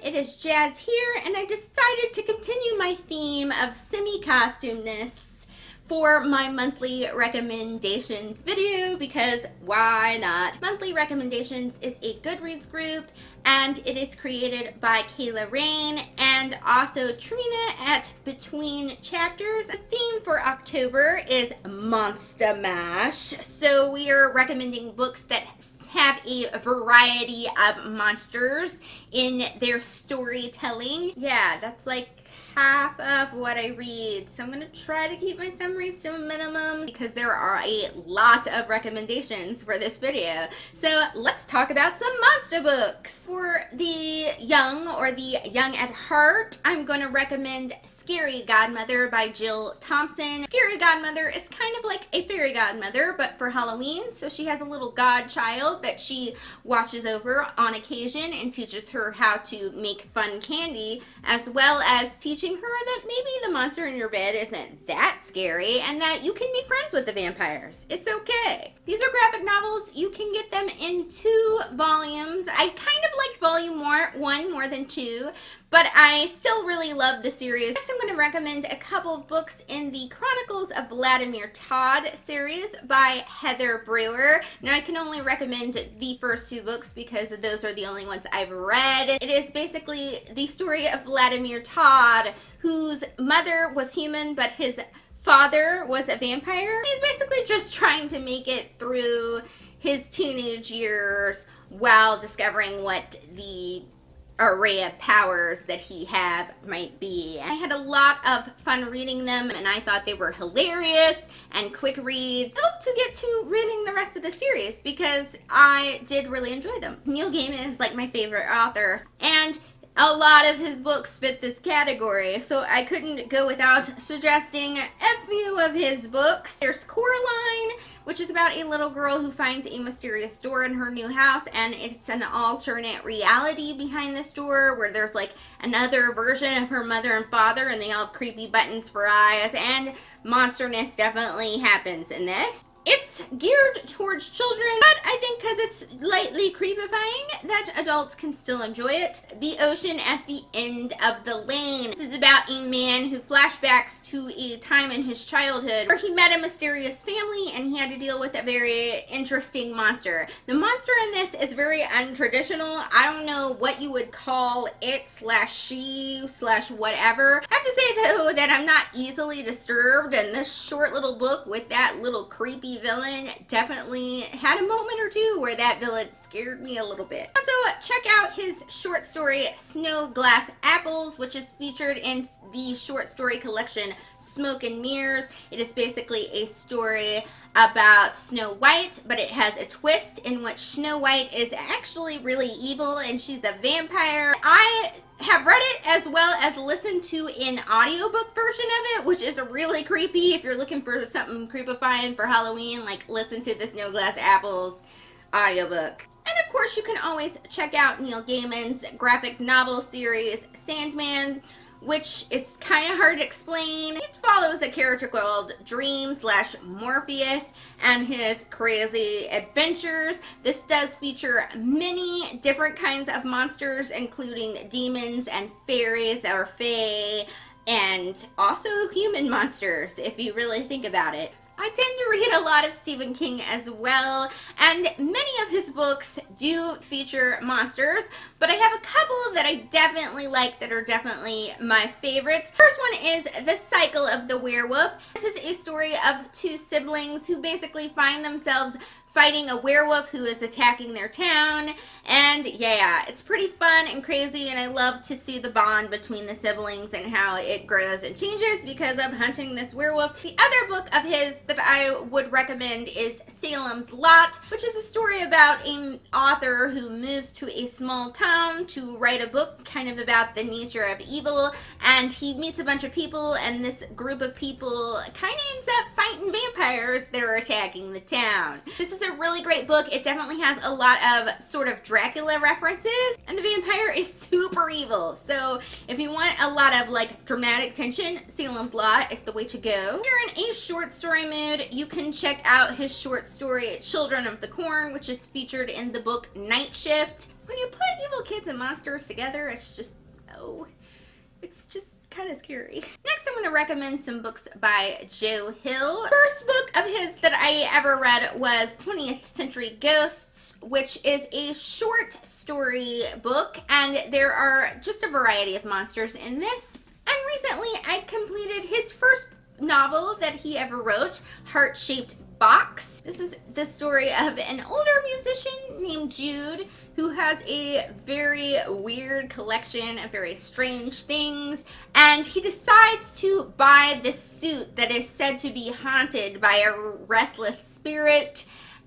it is Jazz here, and I decided to continue my theme of semi-costumeness for my monthly recommendations video, because why not? Monthly Recommendations is a Goodreads group, and it is created by Kayla Rain and also Trina at Between Chapters. The theme for October is Monster Mash, so we are recommending books that have a variety of monsters in their storytelling. Yeah, that's like half of what I read, so I'm going to try to keep my summaries to a minimum because there are a lot of recommendations for this video. So let's talk about some monster books. For the young or the young at heart, I'm going to recommend Scary Godmother by Jill Thompson. Scary Godmother is kind of like a fairy godmother, but for Halloween. So she has a little godchild that she watches over on occasion and teaches her how to make fun candy, as well as teaching her that maybe the monster in your bed isn't that scary and that you can be friends with the vampires. It's okay. These are graphic novels. You can get them in 2 volumes. I kind of liked volume 1 more than 2, but I still really love the series. Next, I'm going to recommend a couple of books in the Chronicles of Vladimir Todd series by Heather Brewer. Now, I can only recommend the first 2 books because those are the only ones I've read. It is basically the story of Vladimir Todd, whose mother was human, but his father was a vampire. He's basically just trying to make it through his teenage years while discovering what the array of powers that he have might be. I had a lot of fun reading them, and I thought they were hilarious and quick reads. I hope to get to reading the rest of the series because I did really enjoy them. Neil Gaiman is like my favorite author, and a lot of his books fit this category, so I couldn't go without suggesting a few of his books. There's Coraline, which is about a little girl who finds a mysterious door in her new house, and it's an alternate reality behind this door where there's like another version of her mother and father, and they all have creepy buttons for eyes, and monsterness definitely happens in this. It's geared towards children, but I think because it's lightly creepifying that adults can still enjoy it. The Ocean at the End of the Lane. This is about a man who flashbacks to a time in his childhood where he met a mysterious family and he had to deal with a very interesting monster. The monster in this is very untraditional. I don't know what you would call it /she/ whatever. I have to say though that I'm not easily disturbed, and this short little book with that little creepy villain definitely had a moment or two where that villain scared me a little bit. Also, check out his short story Snow Glass Apples, which is featured in the short story collection Smoke and Mirrors. It is basically a story about Snow White, but it has a twist in which Snow White is actually really evil and she's a vampire. I have read it as well as listened to an audiobook version of it, which is really creepy. If you're looking for something creepifying for Halloween, like listen to the Snow Glass Apples audiobook. And of course, you can always check out Neil Gaiman's graphic novel series Sandman, which is kind of hard to explain. It follows a character called Dream/Morpheus and his crazy adventures. This does feature many different kinds of monsters, including demons and fairies or fae, and also human monsters, if you really think about it. I tend to read a lot of Stephen King as well, and many of his books do feature monsters, but I have a couple that I definitely like that are definitely my favorites. First one is The Cycle of the Werewolf. This is a story of 2 siblings who basically find themselves fighting a werewolf who is attacking their town, and yeah, it's pretty fun and crazy, and I love to see the bond between the siblings and how it grows and changes because of hunting this werewolf. The other book of his that I would recommend is Salem's Lot, which is a story about an author who moves to a small town to write a book kind of about the nature of evil, and he meets a bunch of people, and this group of people kind of ends up fighting vampires that are attacking the town. This is a really great book. It definitely has a lot of sort of Dracula references, and the vampire is super evil. So If you want a lot of like dramatic tension, Salem's Lot is the way to go. If you're in a short story mood, you can check out his short story Children of the Corn, which is featured in the book Night Shift. When you put evil kids and monsters together, it's just, oh, it's just kind of scary. Next, I'm going to recommend some books by Joe Hill. First book of his that I ever read was 20th Century Ghosts, which is a short story book, and there are just a variety of monsters in this. And recently, I completed his first novel that he ever wrote, Heart-Shaped Box. This is the story of an older musician named Jude who has a very weird collection of very strange things, and he decides to buy this suit that is said to be haunted by a restless spirit,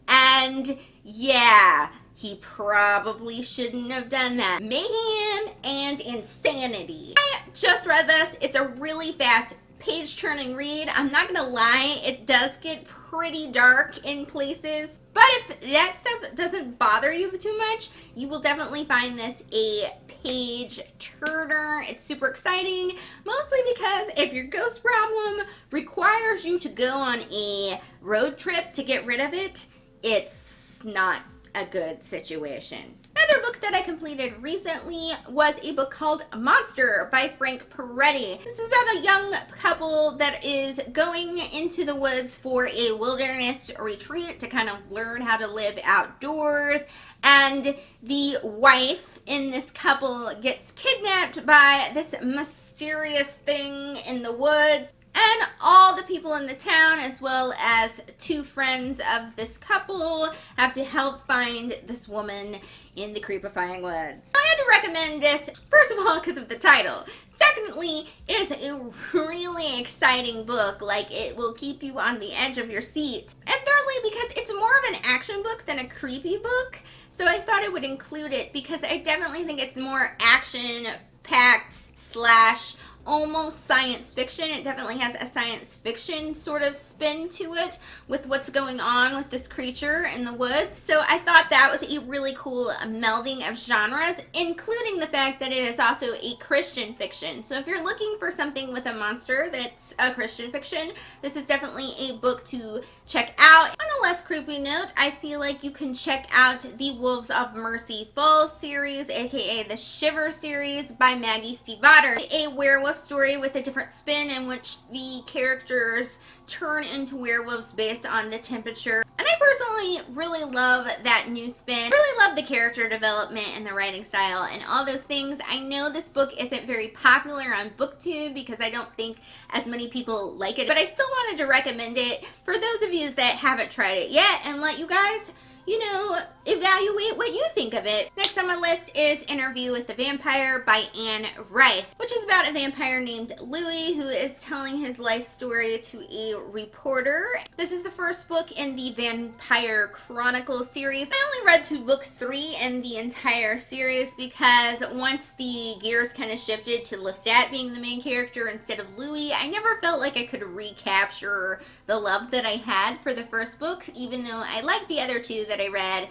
and yeah, he probably shouldn't have done that. Mayhem and insanity. I just read this. It's a really fast page-turning read. I'm not gonna lie, it does get pretty dark in places, but if that stuff doesn't bother you too much, you will definitely find this a page turner. It's super exciting, mostly because if your ghost problem requires you to go on a road trip to get rid of it, it's not a good situation. Another book that I completed recently was a book called Monster by Frank Peretti. This is about a young couple that is going into the woods for a wilderness retreat to kind of learn how to live outdoors, and the wife in this couple gets kidnapped by this mysterious thing in the woods. And all the people in the town, as well as two friends of this couple, have to help find this woman in the creepifying woods. I had to recommend this, first of all, because of the title. Secondly, it is a really exciting book. Like, it will keep you on the edge of your seat. And thirdly, because it's more of an action book than a creepy book. So I thought I would include it because I definitely think it's more action-packed slash almost science fiction. It definitely has a science fiction sort of spin to it with what's going on with this creature in the woods. So I thought that was a really cool melding of genres, including the fact that it is also a Christian fiction. So if you're looking for something with a monster that's a Christian fiction, this is definitely a book to check out. On a less creepy note, I feel like you can check out the Wolves of Mercy Falls series, aka the Shiver series by Maggie Stiefvater. A werewolf story with a different spin in which the characters turn into werewolves based on the temperature. And I personally really love that new spin. Really love the character development and the writing style and all those things. I know this book isn't very popular on BookTube because I don't think as many people like it, but I still wanted to recommend it for those of you that haven't tried it yet and let you guys, you know, evaluate what you think of it. Next on my list is Interview with the Vampire by Anne Rice, which is about a vampire named Louis who is telling his life story to a reporter. This is the first book in the Vampire Chronicles series. I only read to book 3 in the entire series because once the gears kind of shifted to Lestat being the main character instead of Louis, I never felt like I could recapture the love that I had for the first book, even though I liked the other two that I read,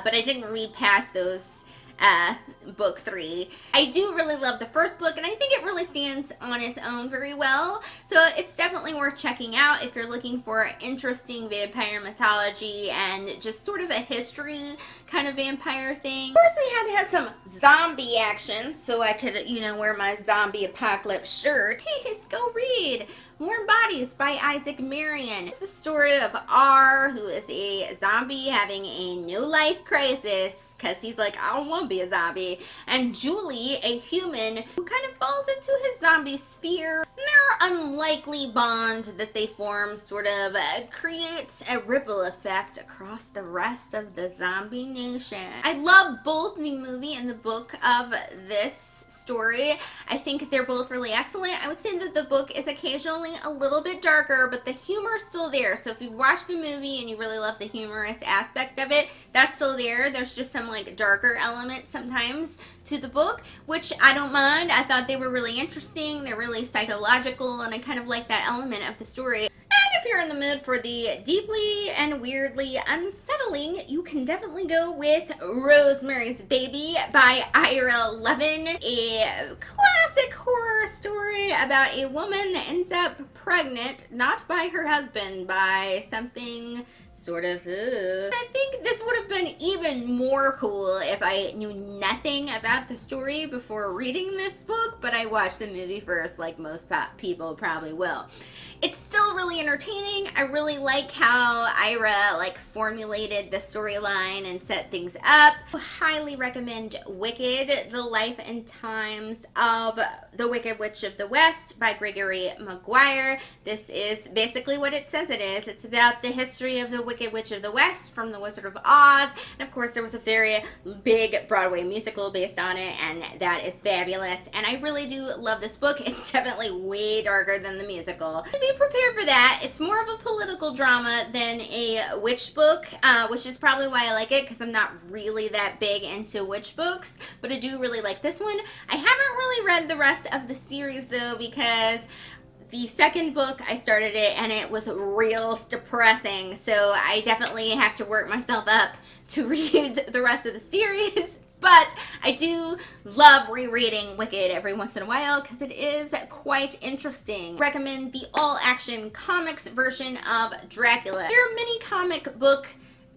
but I didn't read past those book 3. I do really love the first book, and I think it really stands on its own very well, so it's definitely worth checking out if you're looking for interesting vampire mythology and just sort of a history kind of vampire thing. Of course, they had to have some zombie action so I could, you know, wear my zombie apocalypse shirt. Hey, let's go read Warm Bodies by Isaac Marion. It's the story of R, who is a zombie having a no-life crisis because he's like, I don't want to be a zombie. And Julie, a human, who kind of falls into his zombie sphere. And their unlikely bond that they form sort of creates a ripple effect across the rest of the zombie nation. I love both the movie and the book of this story. I think they're both really excellent. I would say that the book is occasionally a little bit darker, but the humor is still there. So if you watch the movie and you really love the humorous aspect of it, that's still there. There's just some like darker elements sometimes to the book, which I don't mind. I thought they were really interesting. They're really psychological, and I kind of like that element of the story. And if you're in the mood for the deeply and weirdly unsettling, you can definitely go with Rosemary's Baby by Ira Levin, a classic horror story about a woman that ends up pregnant, not by her husband, by something sort of, I think this would have been even more cool if I knew nothing about the story before reading this book, but I watched the movie first, like most people probably will. It's still really entertaining. I really like how Ira formulated the storyline and set things up. I highly recommend Wicked, The Life and Times of the Wicked Witch of the West by Gregory Maguire. This is basically what it says it is. It's about the history of the Wicked Witch of the West from The Wizard of Oz. And of course there was a very big Broadway musical based on it, and that is fabulous. And I really do love this book. It's definitely way darker than the musical. Be prepared for that. It's more of a political drama than a witch book, which is probably why I like it, because I'm not really that big into witch books, but I do really like this one. I haven't really read the rest of the series though, because the second book I started it and it was real depressing, so I definitely have to work myself up to read the rest of the series. But I do love rereading Wicked every once in a while because it is quite interesting. I recommend the all-action comics version of Dracula. There are many comic book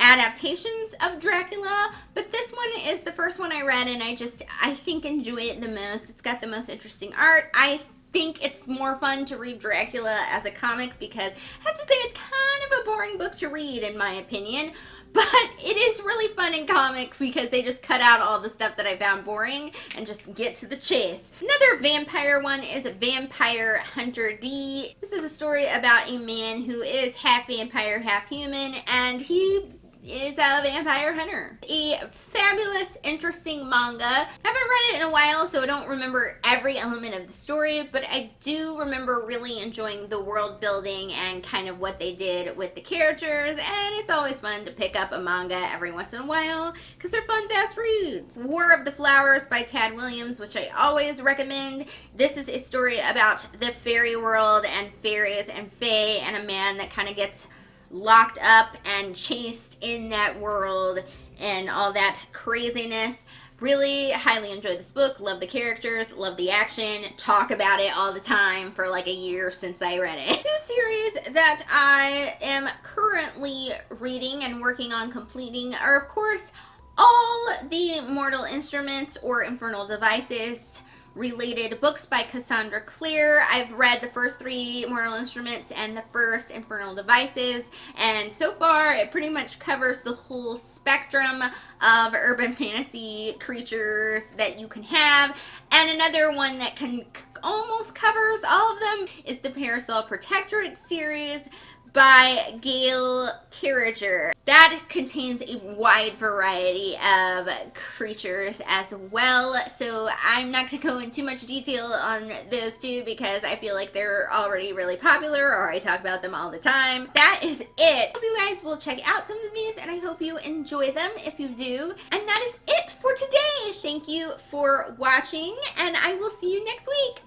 adaptations of Dracula, but this one is the first one I read and I think enjoy it the most. It's got the most interesting art. I think it's more fun to read Dracula as a comic because I have to say it's kind of a boring book to read in my opinion. But it is really fun in comic because they just cut out all the stuff that I found boring and just get to the chase. Another vampire one is Vampire Hunter D. This is a story about a man who is half vampire, half human, and he is a vampire hunter. A fabulous, interesting manga. I haven't read it in a while, so I don't remember every element of the story, but I do remember really enjoying the world building and kind of what they did with the characters, and it's always fun to pick up a manga every once in a while because they're fun, fast reads. War of the Flowers by Tad Williams, which I always recommend. This is a story about the fairy world and fairies and fae and a man that kind of gets locked up and chased in that world and all that craziness. Really highly enjoyed this book. Love the characters, love the action, talk about it all the time for like a year since I read it. Two series that I am currently reading and working on completing are of course all the Mortal Instruments or Infernal Devices related books by Cassandra Clare. I've read the first 3 Mortal Instruments and the first Infernal Devices, and so far it pretty much covers the whole spectrum of urban fantasy creatures that you can have. And another one that can almost covers all of them is the Parasol Protectorate series by Gail Carriger. That contains a wide variety of creatures as well, so I'm not going to go into too much detail on those two because I feel like they're already really popular or I talk about them all the time. That is it. I hope you guys will check out some of these and I hope you enjoy them if you do. And that is it for today. Thank you for watching and I will see you next week.